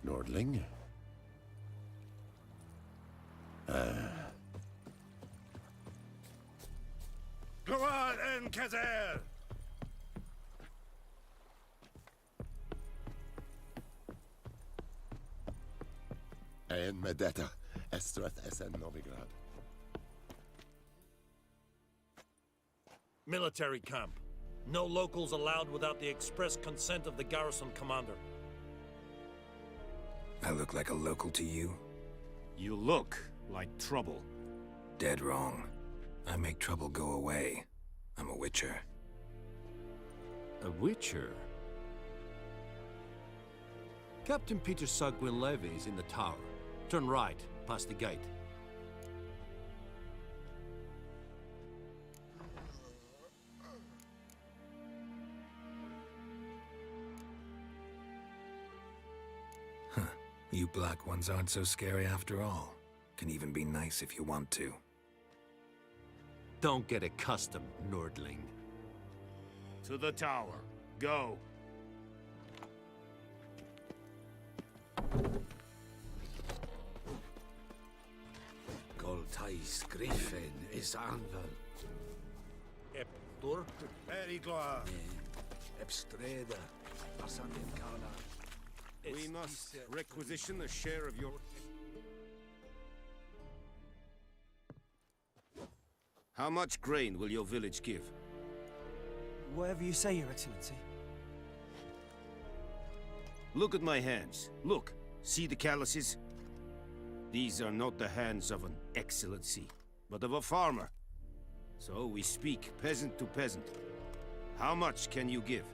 Nordling? Glad en Kazer! En med detta, Estrat SN Novigrad. Military camp. No locals allowed without the express consent of the garrison commander. I look like a local to you? You look like trouble. Dead wrong. I make trouble go away. I'm a witcher. A witcher? Captain Peter Sagwin-Levy is in the tower. Turn right, past the gate. You black ones aren't so scary after all. Can even be nice if you want to. Don't get accustomed, Nordling. To the tower. Go. Goltais Griffin is anvil. Eptur? Very glad. Epstreda. Asandim Kana. We must requisition a share of your... How much grain will your village give? Whatever you say, Your Excellency. Look at my hands. Look. See the calluses? These are not the hands of an excellency, but of a farmer. So we speak peasant to peasant. How much can you give?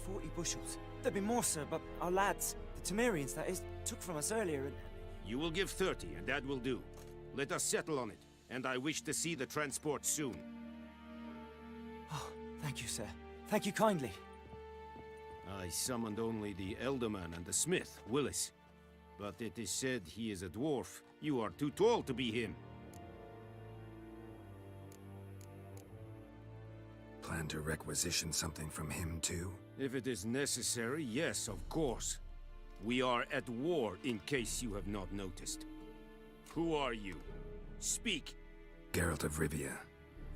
40 bushels. There'd be more, sir, but our lads, the Temerians, that is, took from us earlier and... You will give 30, and that will do. Let us settle on it, and I wish to see the transport soon. Oh, thank you, sir. Thank you kindly. I summoned only the Elderman and the smith, Willis. But it is said he is a dwarf. You are too tall to be him. Plan to requisition something from him, too? If it is necessary, yes, of course. We are at war, in case you have not noticed. Who are you? Speak! Geralt of Rivia,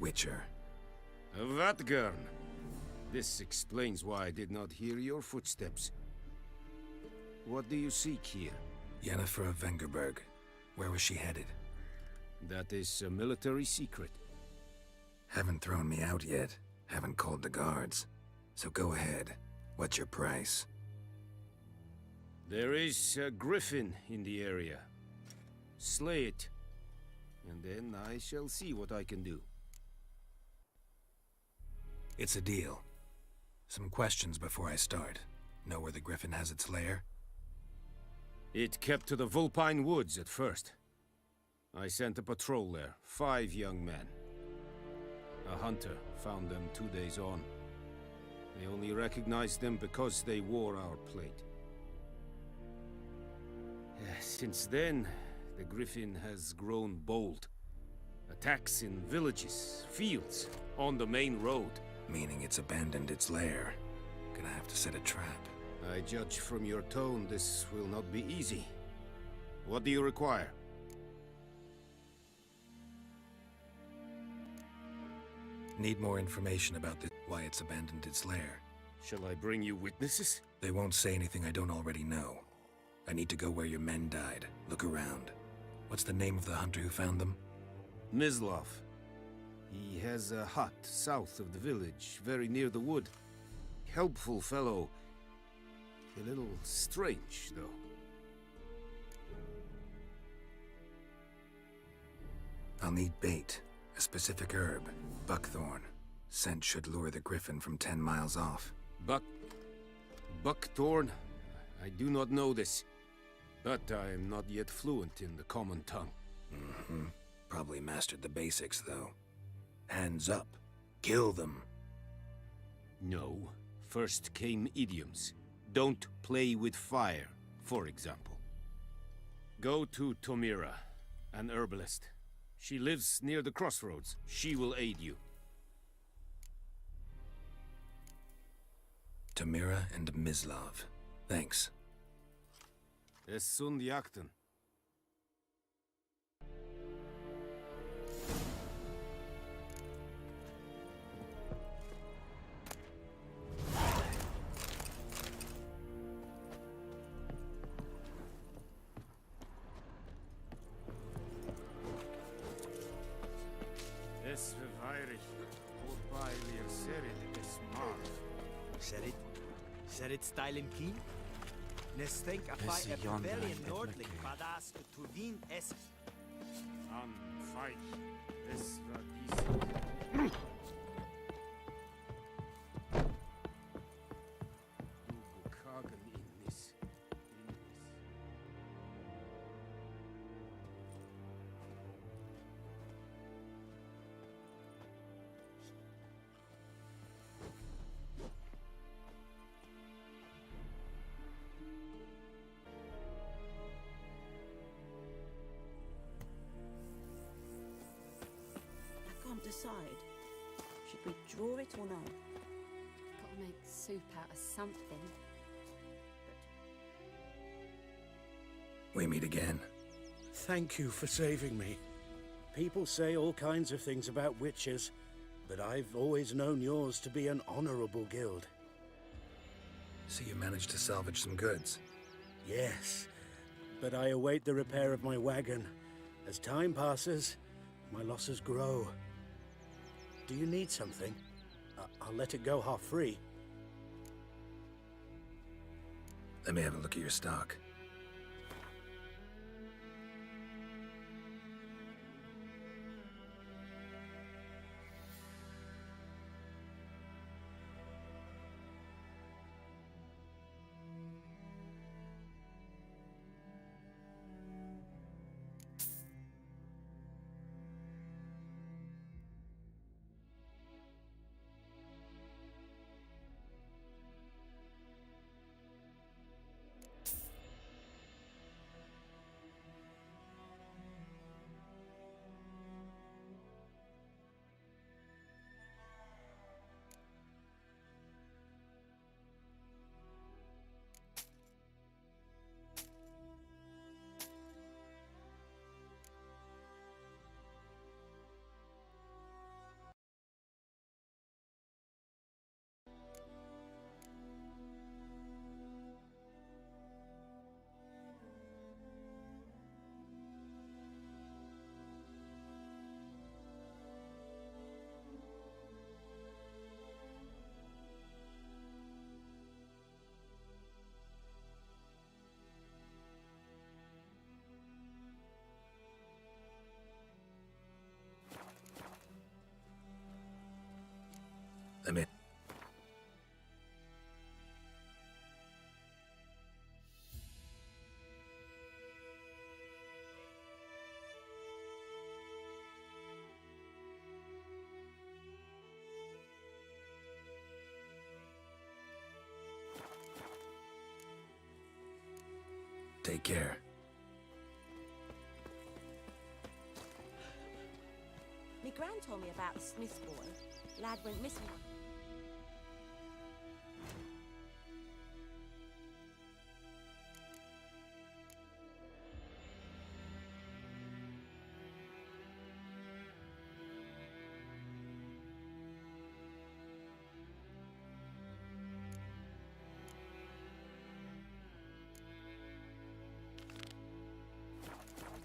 Witcher. Vatgern. This explains why I did not hear your footsteps. What do you seek here? Yennefer of Vengerberg. Where was she headed? That is a military secret. Haven't thrown me out yet. Haven't called the guards. So go ahead. What's your price? There is a griffin in the area. Slay it. And then I shall see what I can do. It's a deal. Some questions before I start. Know where the griffin has its lair? It kept to the Vulpine Woods at first. I sent a patrol there, 5 young men. A hunter found them 2 days on. They only recognized them because they wore our plate. Since then, the griffin has grown bold. Attacks in villages, fields, on the main road. Meaning it's abandoned its lair. Gonna have to set a trap. I judge from your tone this will not be easy. What do you require? Need more information about this, why it's abandoned its lair. Shall I bring you witnesses? They won't say anything I don't already know. I need to go where your men died. Look around. What's the name of the hunter who found them? Mislov. He has a hut south of the village, very near the wood. Helpful fellow. A little strange, though. I'll need bait. A specific herb. Buckthorn. Scent should lure the griffin from 10 miles off. Buckthorn? I do not know this. But I am not yet fluent in the common tongue. Probably mastered the basics, though. Hands up. Kill them. No. First came idioms. Don't play with fire, for example. Go to Tomira, an herbalist. She lives near the crossroads. She will aid you. Tomira and Mislov. Thanks. Es sunt jakten. Es verweirig. Wobei wir serit es mag. Serit stylen keen? Nestenk afai Esse a Jan pavilion en nordlig Edmeke. badas to vin es. An feich. Es war dies. Du kagen innis. I can't decide. Should we draw it or no? Gotta make soup out of something. We meet again. Thank you for saving me. People say all kinds of things about witches, but I've always known yours to be an honorable guild. So you managed to salvage some goods. Yes, but I await the repair of my wagon. As time passes, my losses grow. Do you need something? I'll let it go half-free. Let me have a look at your stock. Let me... Take care. My gran told me about the Smith's boy. Lad went missing.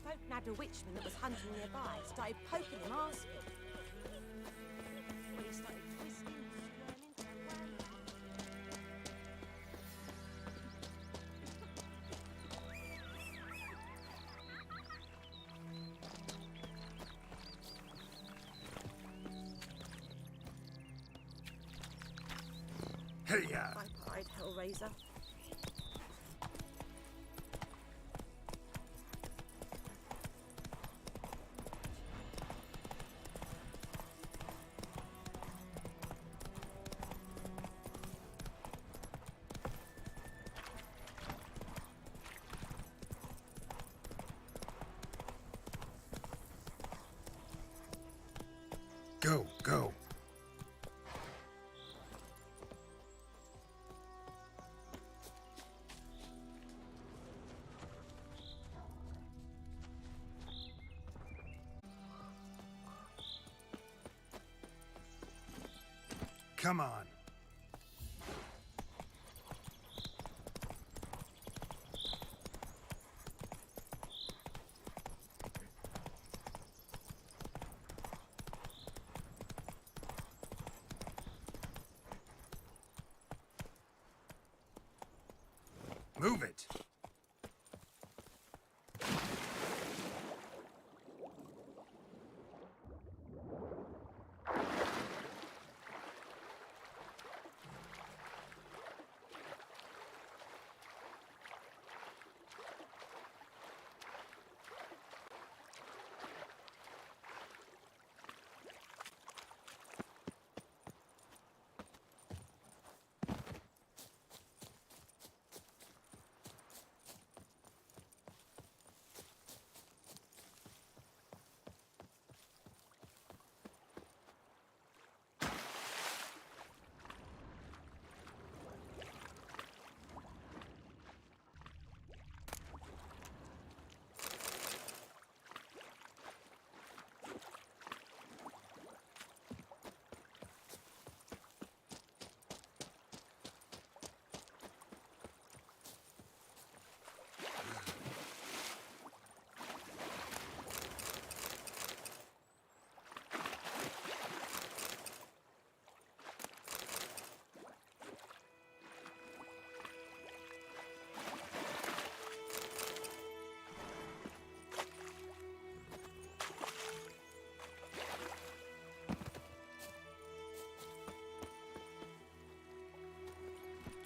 Folk nabbed a witchman that was hunting nearby. Started poking him, asking. Well, he started twisting and squirming. Hey-ya! Pipe-eyed Hellraiser. Go, go. Come on. Move it.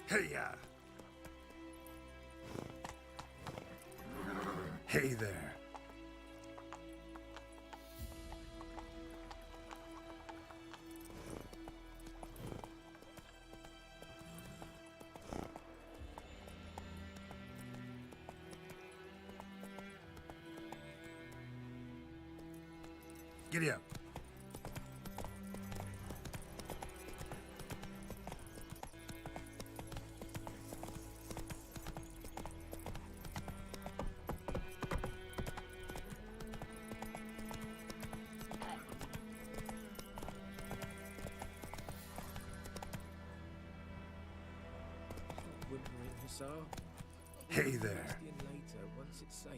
Hey-ya! Hey there. Giddy up. Hey there. Later, once it's safe.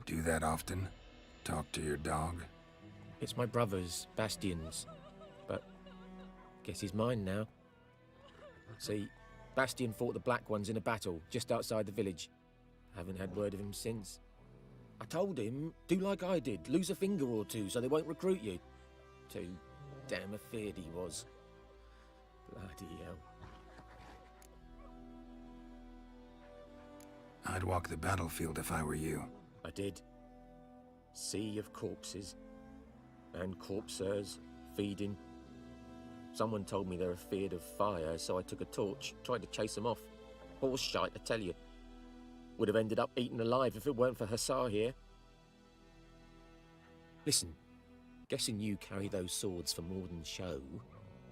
Do that often? Talk to your dog? It's my brother's, Bastian's, but guess he's mine now. See, Bastian fought the Black Ones in a battle just outside the village. Haven't had word of him since. I told him, do like I did, lose a finger or two so they won't recruit you. Too damn afeard he was. Bloody hell. I'd walk the battlefield if I were you. I did. Sea of corpses. And corpsers feeding. Someone told me they're afeard of fire, so I took a torch, tried to chase them off. Horse shite, I tell you. Would have ended up eaten alive if it weren't for Hussar here. Listen, guessing you carry those swords for more than show.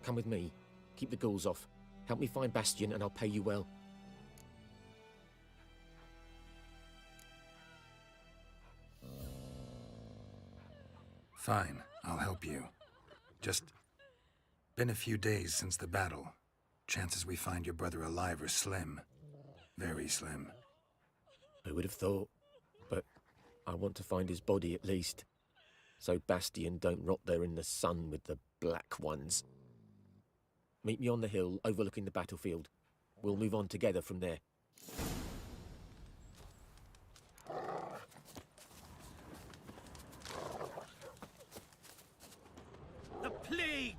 Come with me. Keep the ghouls off. Help me find Bastian and I'll pay you well. Fine, I'll help you. Just been a few days since the battle. Chances we find your brother alive are slim. Very slim. Who would have thought? But I want to find his body at least. So Bastian don't rot there in the sun with the Black Ones. Meet me on the hill overlooking the battlefield. We'll move on together from there. The plague!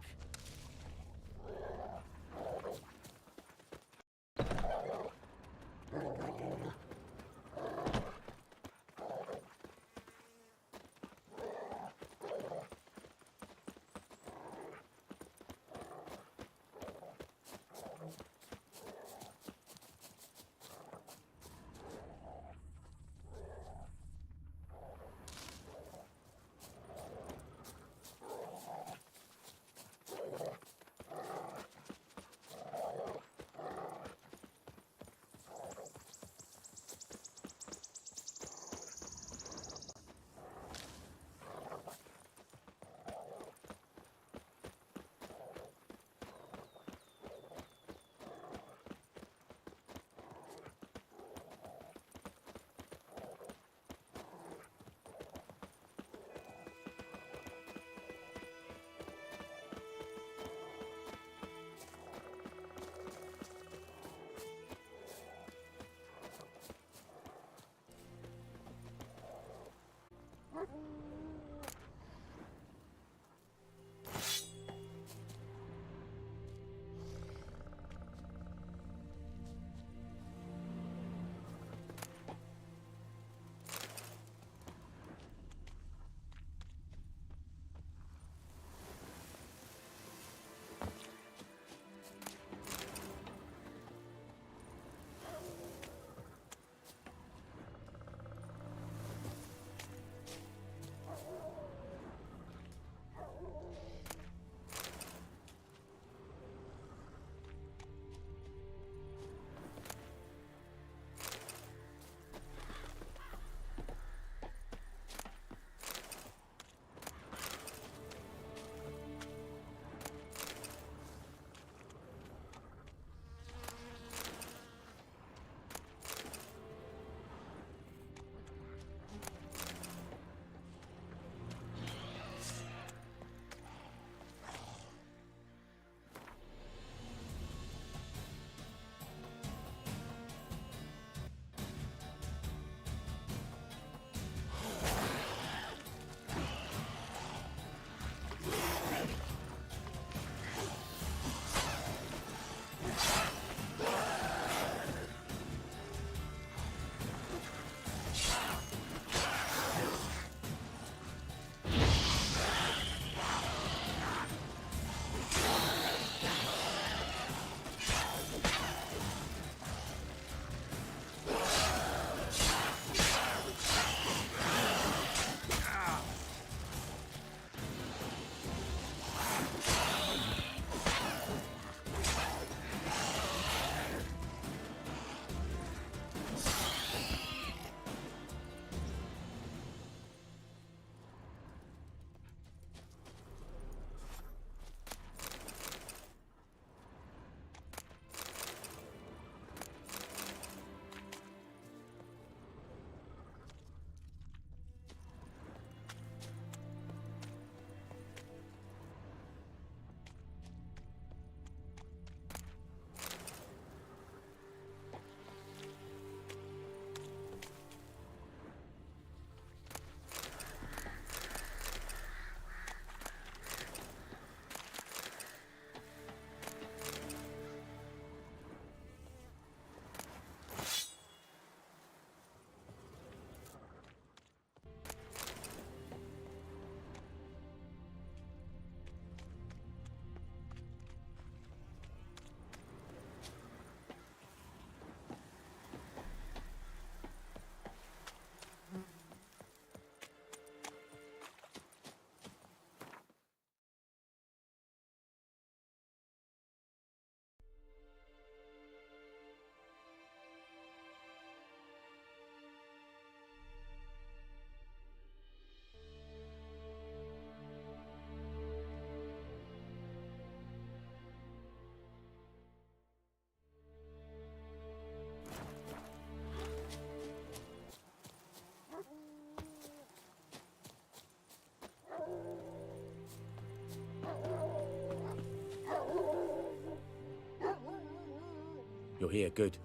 You're here, good.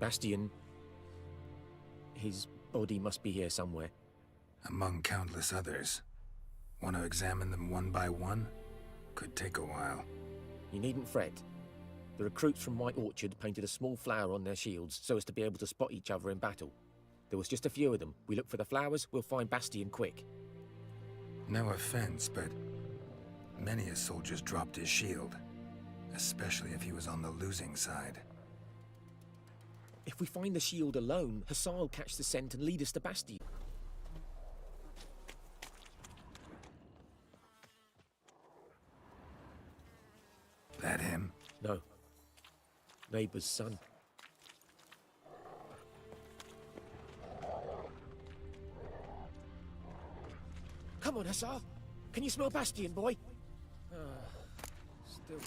Bastion... His body must be here somewhere. Among countless others. Want to examine them one by one? Could take a while. You needn't fret. The recruits from White Orchard painted a small flower on their shields so as to be able to spot each other in battle. There was just a few of them. We look for the flowers, we'll find Bastion quick. No offense, but many a soldier's dropped his shield. Especially if he was on the losing side. If we find the shield alone, Hussar will catch the scent and lead us to Bastion. That him? No. Neighbour's son. Come on, Hussar. Can you smell Bastion, boy? Still...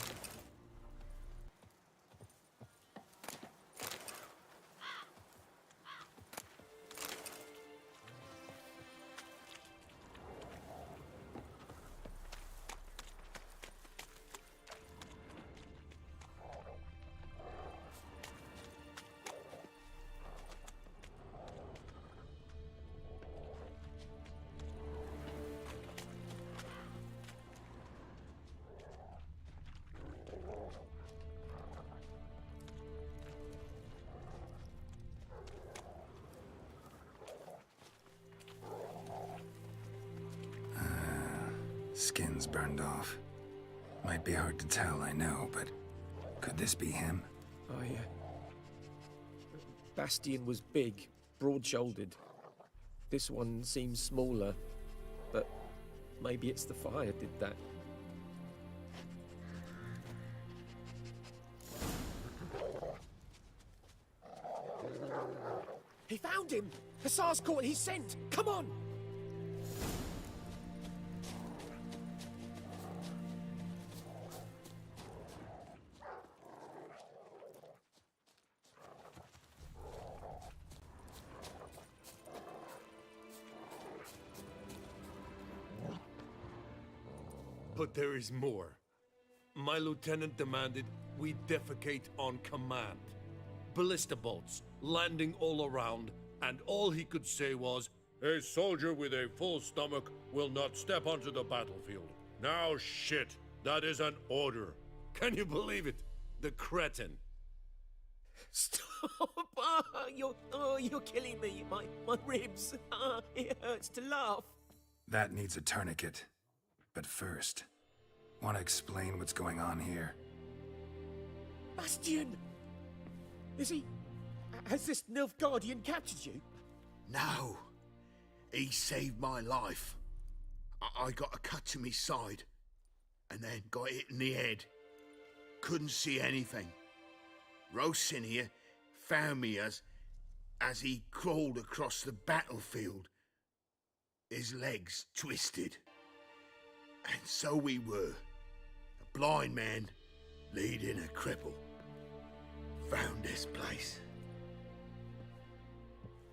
Skin's burned off. Might be hard to tell, I know, but could this be him? Bastion was big, broad-shouldered. This one seems smaller, but maybe it's the fire did that. He found him! Hussar's caught his scent! Come on! But there is more. My lieutenant demanded we defecate on command. Ballista bolts, landing all around, and all he could say was, "A soldier with a full stomach will not step onto the battlefield." Now shit, that is an order. Can you believe it? The cretin. Stop! You're killing me. My ribs. It hurts to laugh. That needs a tourniquet. But first, want to explain what's going on here? Bastion! Is he... Has this Nilfgaardian captured you? No. He saved my life. I got a cut to my side, and then got hit in the head. Couldn't see anything. Rosin here found me as he crawled across the battlefield. His legs twisted. And so we were. A blind man leading a cripple. Found this place.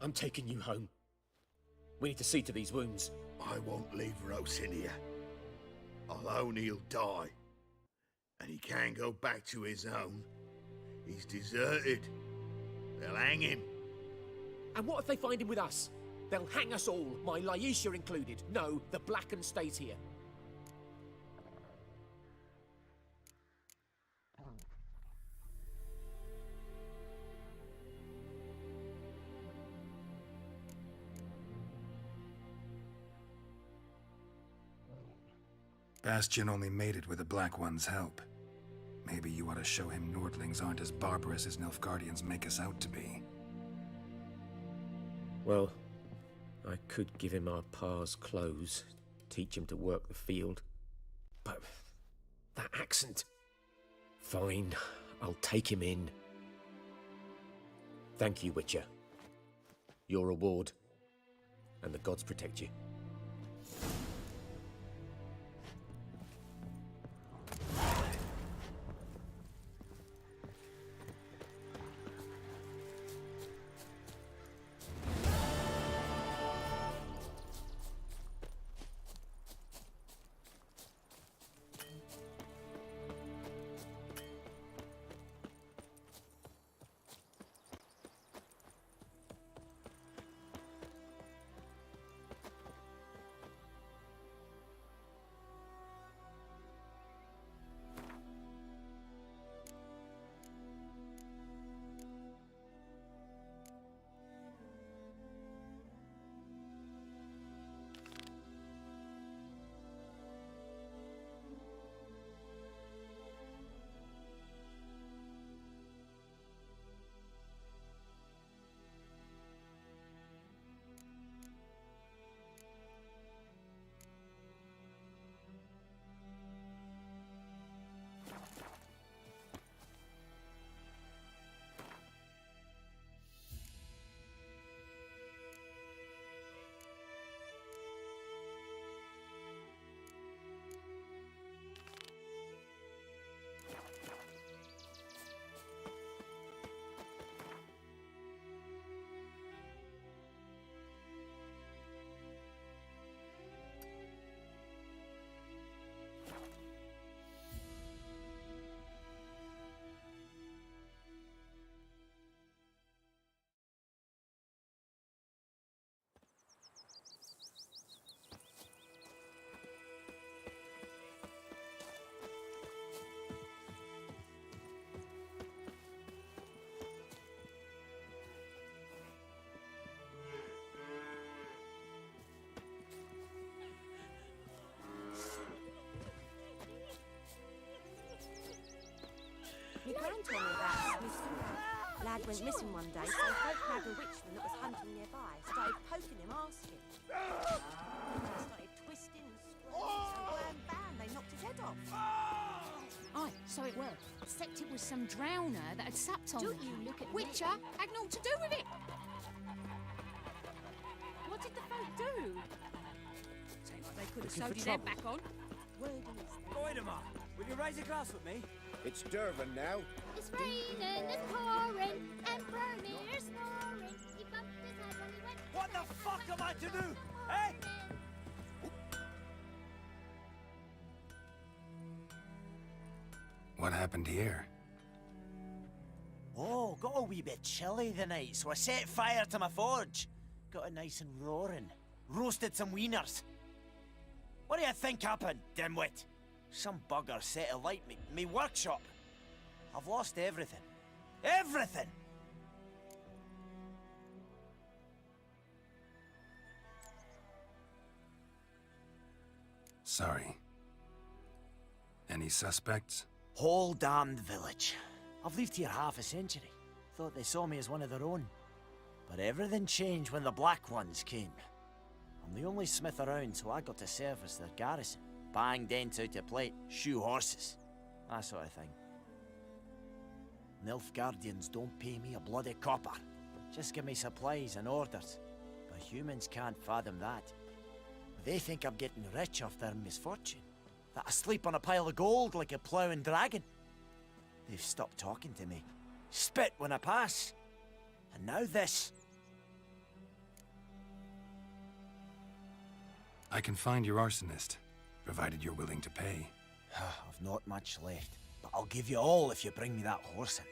I'm taking you home. We need to see to these wounds. I won't leave Rosin here. Alone he'll die. And he can't go back to his own. He's deserted. They'll hang him. And what if they find him with us? They'll hang us all, my Laisha included. No, the Blacken stays here. Bastion only made it with the Black One's help. Maybe you ought to show him Nordlings aren't as barbarous as Nilfgaardians make us out to be. Well, I could give him our pa's clothes, teach him to work the field. But that accent... Fine, I'll take him in. Thank you, Witcher. Your reward, and the gods protect you. My gran told me about Smith's Wood. Lad went missing one day, so folk nabbed a witchman that was hunting nearby. Started poking him, asking. Started twisting and squirming, so wham bam, they knocked his head off. Aye, so it were. Except it was some drowner that had supped on Don't them. you look at Witcher had naught to do with it. What did the folk do? Seems like they could have Looking for sewed his head trouble? back on. Word is Goidemar, will you raise a glass with me? It's Durban now. It's raining, it's pouring, and Bernie's snoring. He bumped his head when he went. What the fuck am I to do? Eh? What happened here? Oh, got a wee bit chilly the night, so I set fire to my forge. Got it nice and roaring. Roasted some wieners. What do you think happened, dimwit? Some bugger set alight me workshop. I've lost everything. Everything! Sorry. Any suspects? Whole damned village. I've lived here half a century. Thought they saw me as one of their own. But everything changed when the Black Ones came. I'm the only smith around, so I got to serve as their garrison. Bang dents out of plate, shoe horses. That sort of thing. Nilfgaardians don't pay me a bloody copper. Just give me supplies and orders. But humans can't fathom that. They think I'm getting rich off their misfortune. That I sleep on a pile of gold like a ploughing dragon. They've stopped talking to me. Spit when I pass. And now this. I can find your arsonist, provided you're willing to pay. I've not much left, but I'll give you all if you bring me that horse in,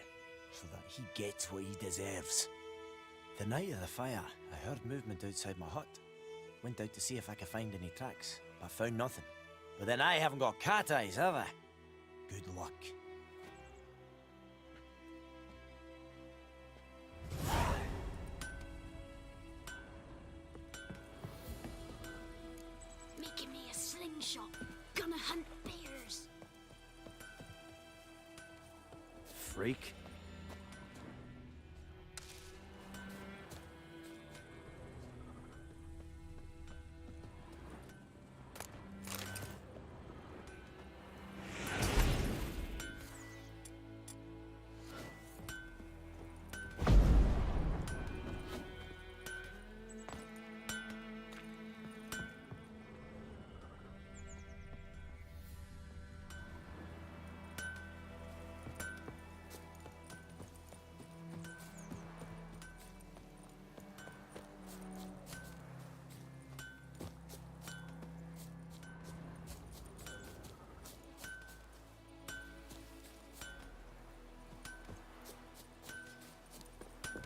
so that he gets what he deserves. The night of the fire, I heard movement outside my hut. Went out to see if I could find any tracks, but found nothing. But then I haven't got cat eyes, have I? Good luck. Making me a slingshot. Gonna hunt bears. Freak.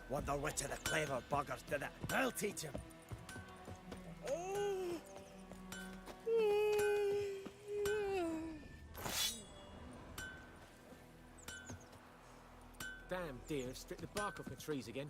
Wonder which of the clever buggers did it. I'll teach him. Damn deer have stripped the bark off the trees again.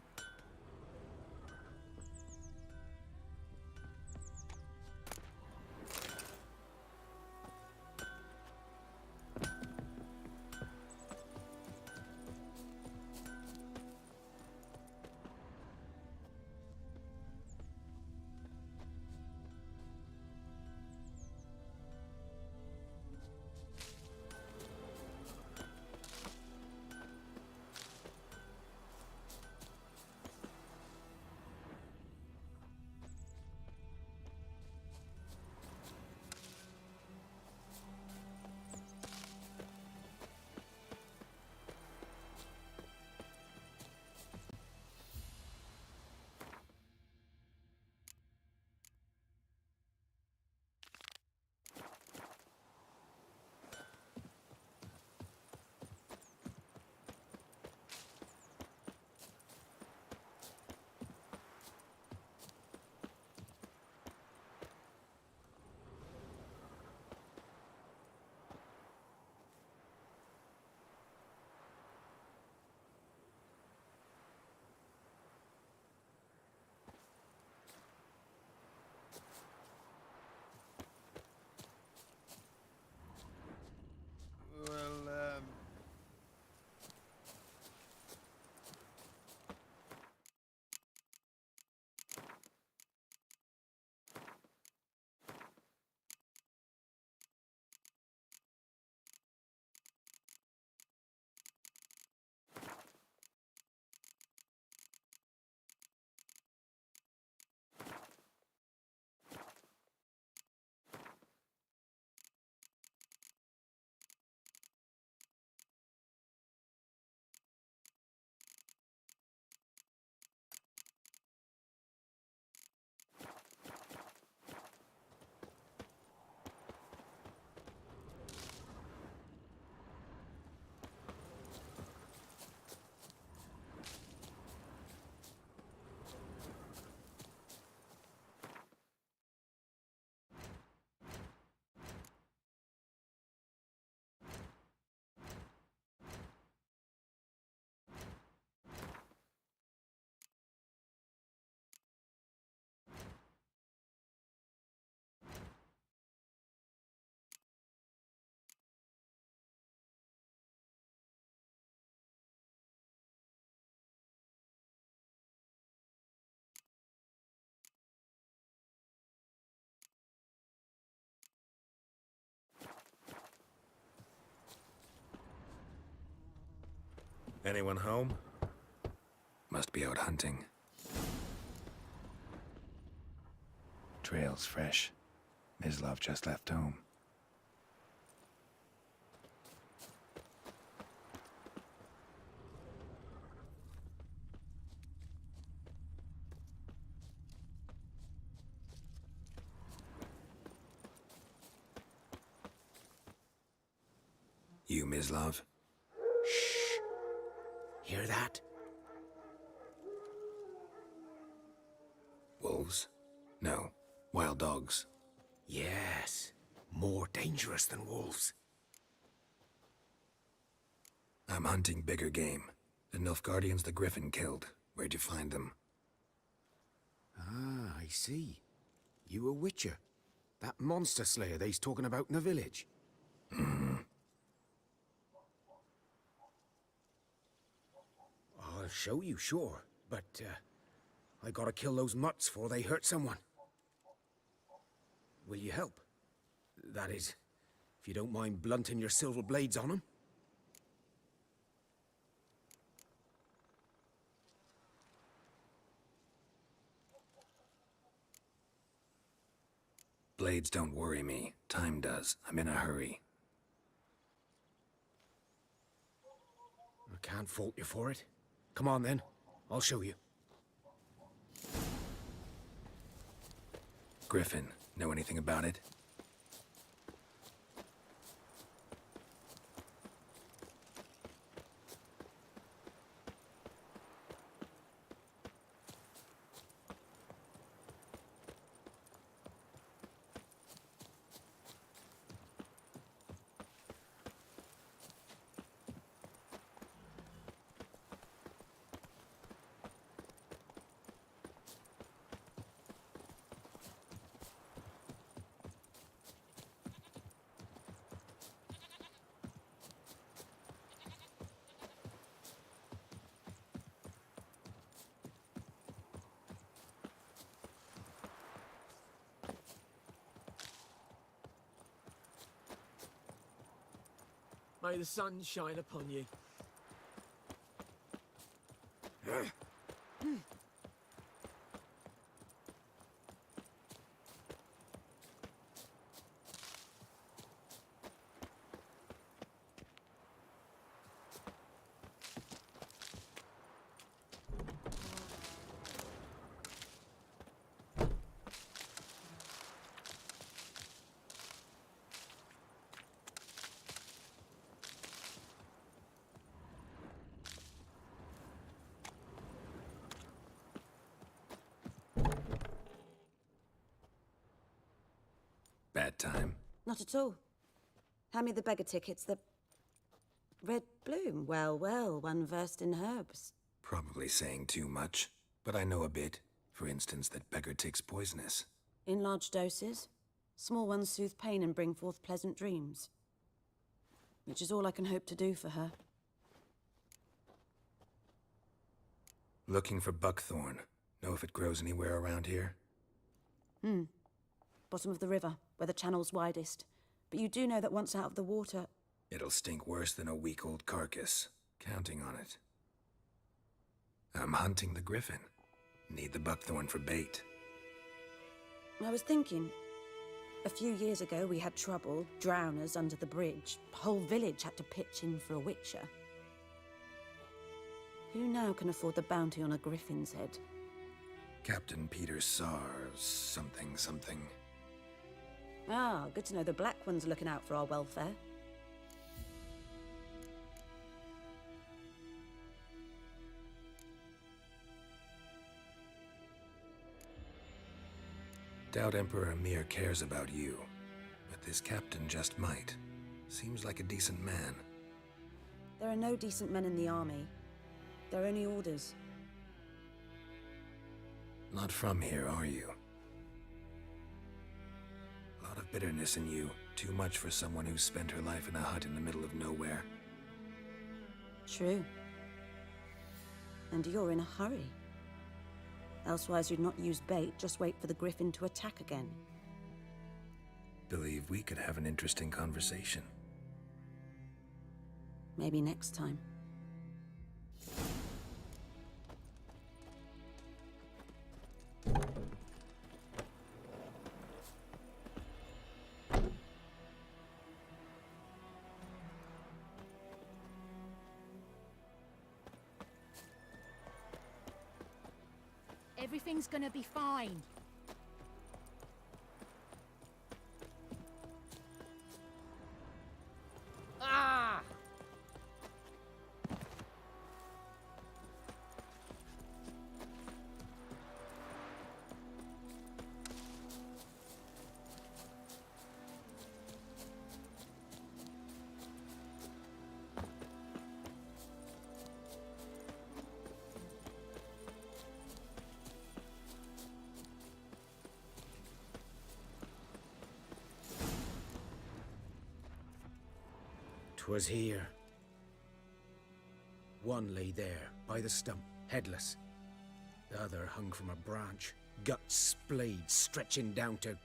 Anyone home? Must be out hunting. Trail's fresh. Mislav just left home. You, Mislav? Shh. Hear that? Wolves? No. Wild dogs. Yes. More dangerous than wolves. I'm hunting bigger game. The Nilfgaardians the Griffin killed. Where'd you find them? Ah, I see. You a witcher. That monster slayer they's talking about in the village. Mm-hmm. I'll show you, sure. But, I gotta kill those mutts before they hurt someone. Will you help? That is, if you don't mind blunting your silver blades on them. Blades don't worry me. Time does. I'm in a hurry. I can't fault you for it. Come on then, I'll show you. Griffin, know anything about it? May the sun shine upon you. Bad time? Not at all. Hand me the beggar tickets, the... Red bloom. Well, well, one versed in herbs. Probably saying too much, but I know a bit. For instance, that beggar tick's poisonous. In large doses. Small ones soothe pain and bring forth pleasant dreams. Which is all I can hope to do for her. Looking for buckthorn. Know if it grows anywhere around here? Bottom of the river, where the channel's widest. But you do know that once out of the water... It'll stink worse than a week-old carcass. Counting on it. I'm hunting the griffin. Need the buckthorn for bait. I was thinking... A few years ago, we had trouble, drowners under the bridge. The whole village had to pitch in for a witcher. Who now can afford the bounty on a griffin's head? Captain Peter Sars, something. Ah, good to know the Black One's looking out for our welfare. Doubt Emperor Emir cares about you, but this captain just might. Seems like a decent man. There are no decent men in the army. They're only orders. Not from here, are you? A lot of bitterness in you. Too much for someone who's spent her life in a hut in the middle of nowhere. True. And you're in a hurry. Elsewise you'd not use bait, just wait for the griffin to attack again. Believe we could have an interesting conversation. Maybe next time. Everything's gonna be fine. Ah! "'Twas here. One lay there, by the stump, headless. The other hung from a branch, guts splayed, stretching down to...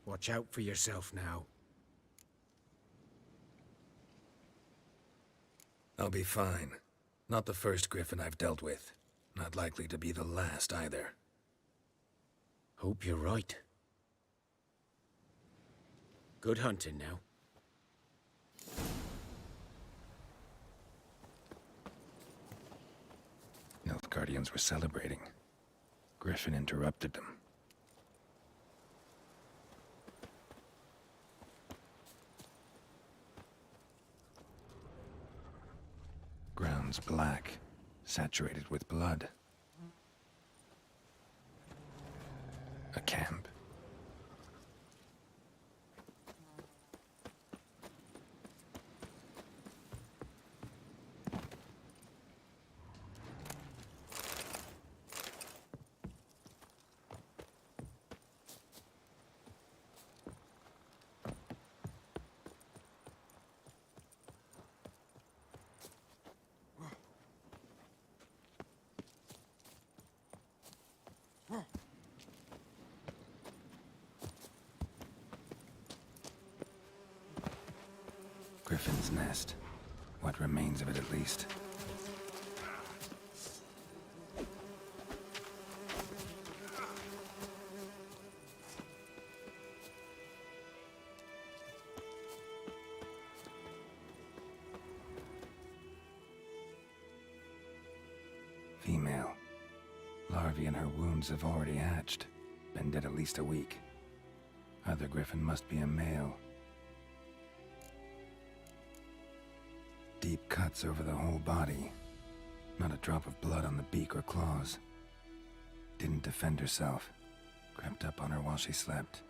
Watch out for yourself now." I'll be fine. Not the first griffin I've dealt with. Not likely to be the last either. Hope you're right. Good hunting now. Nilfgaardians were celebrating. Griffin interrupted them. Ground's black, saturated with blood. A camp. Griffin's nest. What remains of it, at least. Female. Larvae in her wounds have already hatched. Been dead at least a week. Other griffin must be a male. Deep cuts over the whole body. Not a drop of blood on the beak or claws. Didn't defend herself. Crept up on her while she slept.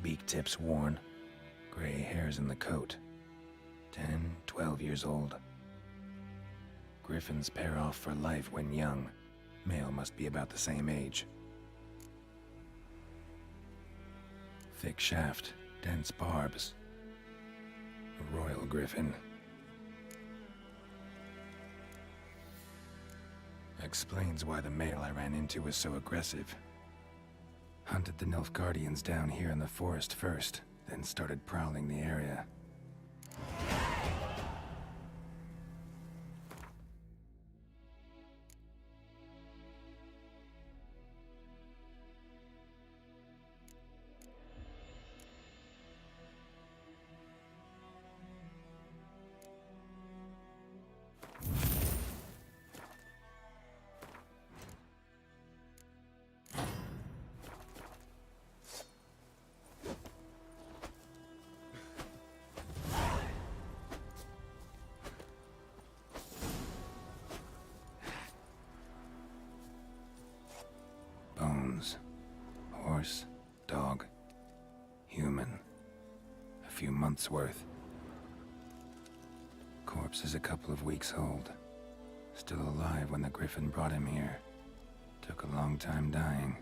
Beak tips worn. Gray hairs in the coat. 10, 12 years old. Griffins pair off for life when young. Male must be about the same age. Thick shaft, dense barbs. A royal griffin. Explains why the male I ran into was so aggressive. Hunted the Nilfgaardians down here in the forest first, then started prowling the area. Bones. Horse, dog, human. A few months' worth. Corpse is a couple of weeks old. Still alive when the griffin brought him here. Took a long time dying.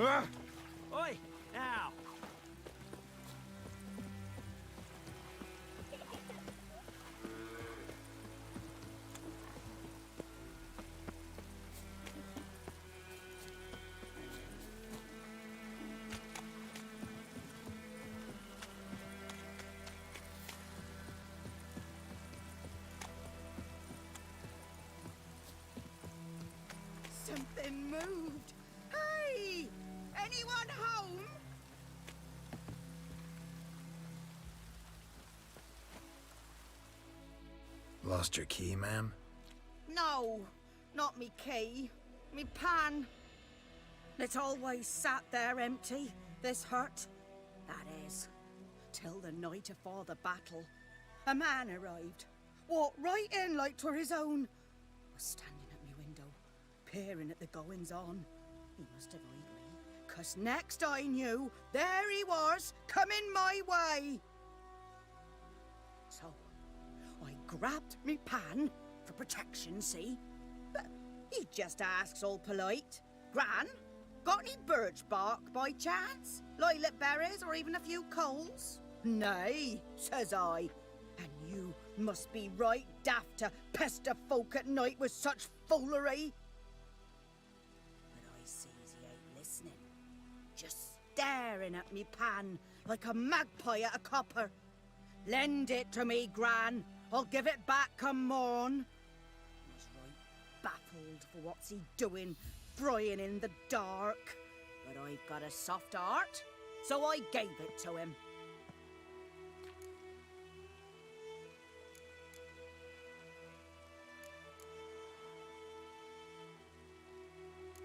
Oi, now! Something moved. Hey! Anyone home? Lost your key, ma'am? No, not me key. Me pan. It's always sat there empty, this hut. That is, till the night afore the battle. A man arrived. Walked right in like 'twere his own. Was standing at me window, peering at the goings-on. He must have eyed me, 'cause next I knew, there he was, coming my way. So, I grabbed me pan, for protection, see? But he just asks all polite, Gran, got any birch bark by chance? Lilac berries or even a few coals? Nay, says I. And you must be right daft to pester folk at night with such foolery. But I sees he ain't listening. Just staring at me pan like a magpie at a copper. Lend it to me, Gran. I'll give it back come morn. I was right baffled for what's he doing, frying in the dark. But I've got a soft heart, so I gave it to him.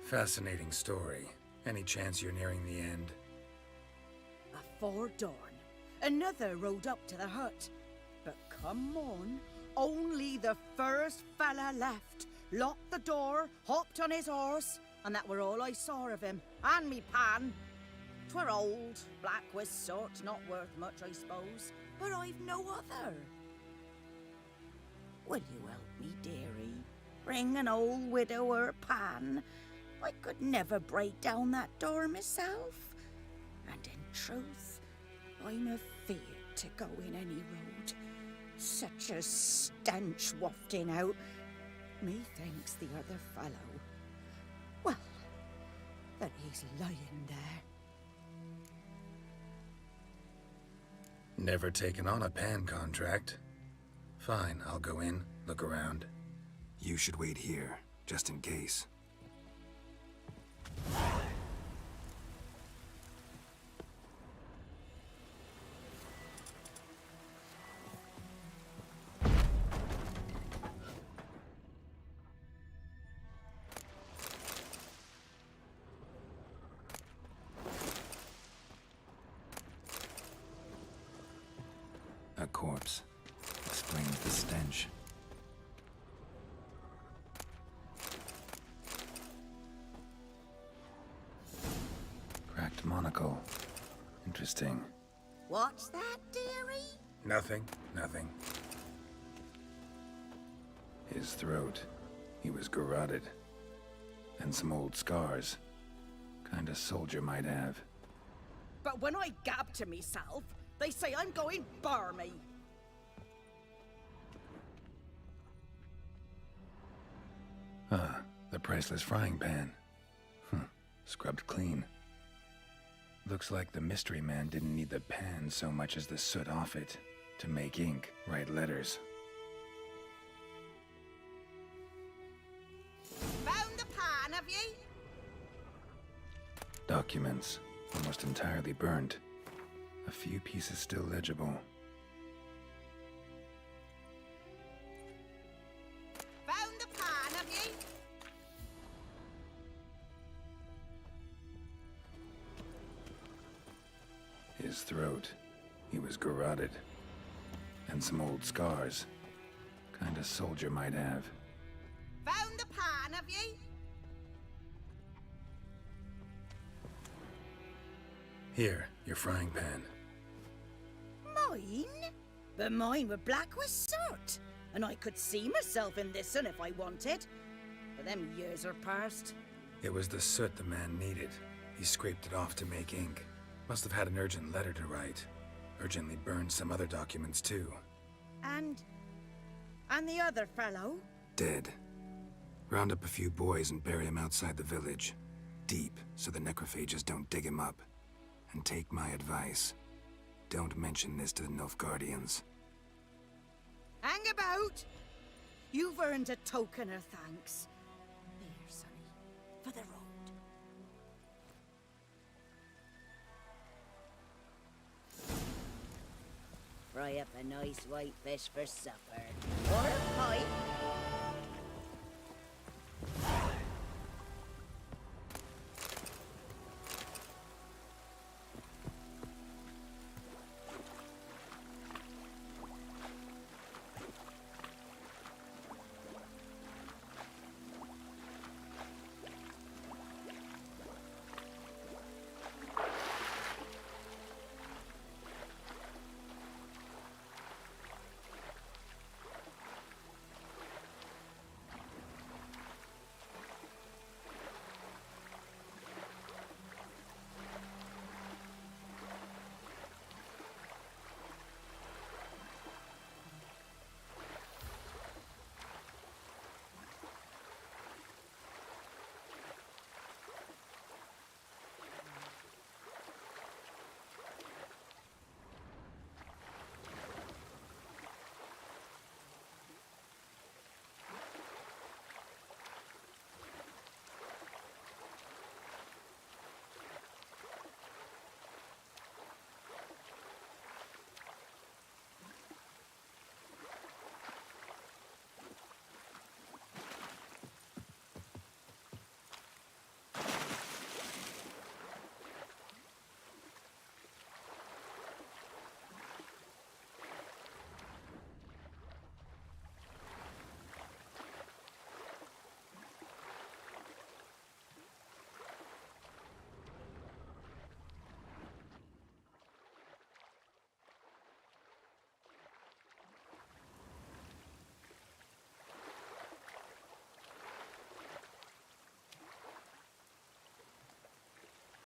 Fascinating story. Any chance you're nearing the end? Afore dawn, another rode up to the hut. But come on, only the first fella left. Locked the door, hopped on his horse, and that were all I saw of him. And me pan. 'Twere old, black with soot, not worth much, I suppose. But I've no other. Will you help me, dearie? Bring an old widower pan. I could never break down that door myself. And in truth, I'm afeard to go in any road. Such a stench wafting out. Methinks the other fellow, well, that he's lying there. Never taken on a pan contract. Fine, I'll go in, look around. You should wait here, just in case. A corpse. Explains the stench. Cracked monocle. Interesting. What's that, dearie? Nothing. His throat. He was garroted. And some old scars. Kinda soldier might have. But when I gab to myself, they say I'm going barmy. Ah, the priceless frying pan. Scrubbed clean. Looks like the mystery man didn't need the pan so much as the soot off it to make ink, write letters. Found the pan, have ye? Documents, almost entirely burnt. A few pieces still legible. Found the pan, have ye? His throat. He was garroted. And some old scars. Kinda soldier might have. Found the pan, have ye? Here, your frying pan. Mine? But mine were black with soot. And I could see myself in this one if I wanted. But them years are past. It was the soot the man needed. He scraped it off to make ink. Must have had an urgent letter to write. Urgently burned some other documents too. And the other fellow? Dead. Round up a few boys and bury him outside the village. Deep, so the necrophages don't dig him up. And take my advice. Don't mention this to the Nilfgaardians. Hang about! You've earned a token of thanks. Here, sonny, for the road. Fry up a nice white fish for supper. Or a pie.